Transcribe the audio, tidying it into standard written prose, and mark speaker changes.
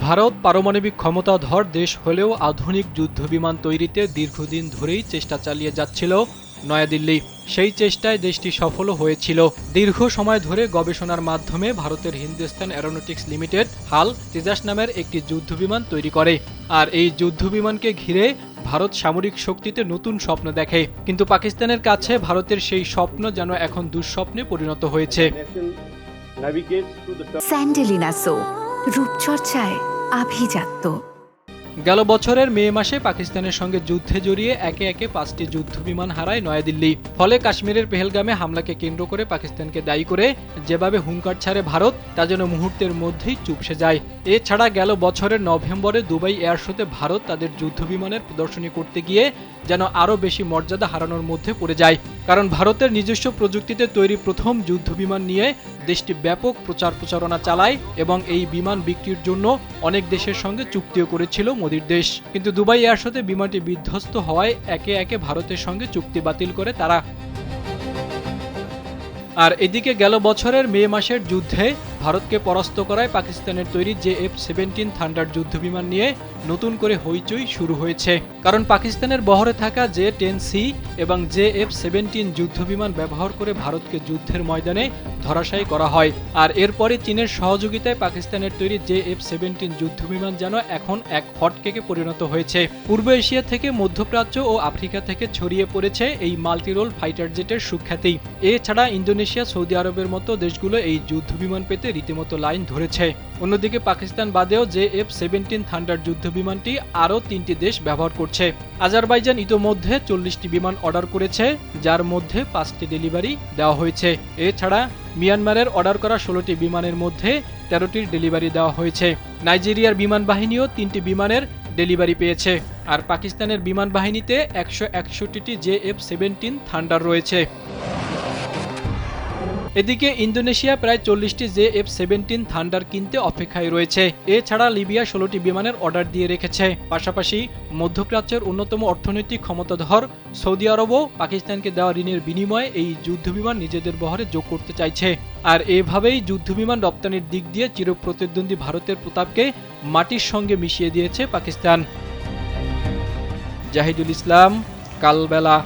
Speaker 1: ভারত পারমাণবিক ক্ষমতাধর দেশ হলেও আধুনিক যুদ্ধবিমান তৈরিতে দীর্ঘদিন ধরেই চেষ্টা চালিয়ে যাচ্ছিল নয়াদিল্লি। সেই চেষ্টায় দেশটি সফলও হয়েছিল। দীর্ঘ সময় ধরে গবেষণার মাধ্যমে ভারতের হিন্দুস্তান অ্যারোনটিক্স লিমিটেড হাল তেজাস নামের একটি যুদ্ধবিমান তৈরি করে। আর এই যুদ্ধবিমানকে ঘিরে ভারত সামরিক শক্তিতে নতুন স্বপ্ন দেখে, কিন্তু পাকিস্তানের কাছে ভারতের সেই স্বপ্ন যেন এখন দুঃস্বপ্নে পরিণত হয়েছে।
Speaker 2: স্যান্ডেলিনা সো রূপচর্চায় আভিজাত্য।
Speaker 1: গেল বছরের মে মাসে পাকিস্তানের সঙ্গে যুদ্ধে জড়িয়ে একে একে 5টি যুদ্ধবিমান হারায় নয়াদিল্লি। ফলে কাশ্মীরের পেহেলগামে হামলাকে কেন্দ্র করে পাকিস্তানকে দায়ী করে যেভাবে হুঙ্কার ছাড়ে ভারত, তা যেন মুহূর্তের মধ্যেই চুপসে যায়। এছাড়া গেল বছরের নভেম্বরে দুবাই এয়ার শোতে ভারত তাদের যুদ্ধবিমানের প্রদর্শনী করতে গিয়ে যেন আরও বেশি মর্যাদা হারানোর মধ্যে পড়ে যায়। কারণ ভারতের নিজস্ব প্রযুক্তিতে তৈরি প্রথম যুদ্ধবিমান নিয়ে দেশটি ব্যাপক প্রচারণা চালায় এবং এই বিমান বিক্রির জন্য অনেক দেশের সঙ্গে চুক্তিও করেছিল মোদির দেশ। কিন্তু দুবাই এয়ার শোতে বিমানটি বিধ্বস্ত হওয়ায় একে একে ভারতের সঙ্গে চুক্তি বাতিল করে তারা। আর এদিকে গেল বছরের মে মাসের যুদ্ধে ভারতকে পরাস্ত করায় পাকিস্তানের তৈরি JF-17 থান্ডার যুদ্ধবিমান নিয়ে নতুন করে হইচই শুরু হয়েছে। কারণ পাকিস্তানের বহরে থাকা J-10C এবং JF-17 যুদ্ধবিমান ব্যবহার করে ভারতকে যুদ্ধের ময়দানে ধরাশায়ী করা হয়। আর এরপরে চীনের সহযোগিতায় পাকিস্তানের তৈরি JF-17 যুদ্ধবিমান যেন এখন এক হটকেকে পরিণত হয়েছে। পূর্ব এশিয়া থেকে মধ্যপ্রাচ্য ও আফ্রিকা থেকে ছড়িয়ে পড়েছে এই মাল্টিরোল ফাইটার জেটের সুখ্যাতি। এছাড়া ইন্দোনেশিয়া, সৌদি আরবের মতো দেশগুলো এই যুদ্ধবিমান পেতে রীতিমতো লাইন ধরেছে। অন্যদিকে পাকিস্তান বাদেও JF-17 থান্ডার যুদ্ধবিমানটি আরও 3টি দেশ ব্যবহার করছে। আজারবাইজান ইতোমধ্যে 40টি বিমান অর্ডার করেছে, যার মধ্যে 5টি ডেলিভারি দেওয়া হয়েছে। এছাড়া মিয়ানমারের অর্ডার করা 16টি বিমানের মধ্যে 13টির ডেলিভারি দেওয়া হয়েছে। নাইজেরিয়ার বিমান বাহিনীও 3টি বিমানের ডেলিভারি পেয়েছে। আর পাকিস্তানের বিমান বাহিনীতে 161টি JF-17 থান্ডার রয়েছে। এদিকে ইন্দোনেশিয়া প্রায় 40টি JF-17 থান্ডার কিনতে অপেক্ষায় রয়েছে। এছাড়া লিবিয়া 16টি বিমানের অর্ডার দিয়ে রেখেছে। পাশাপাশি মধ্যপ্রাচ্যের অন্যতম অর্থনৈতিক ক্ষমতাধর সৌদি আরবও পাকিস্তানকে দেওয়া ঋণের বিনিময়ে এই যুদ্ধবিমান নিজেদের বহরে যোগ করতে চাইছে। আর এভাবেই যুদ্ধবিমান রপ্তানির দিক দিয়ে চিরপ্রতিদ্বন্দ্বী ভারতের প্রতাপকে মাটির সঙ্গে মিশিয়ে দিয়েছে পাকিস্তান। জাহিদুল ইসলাম, কালবেলা।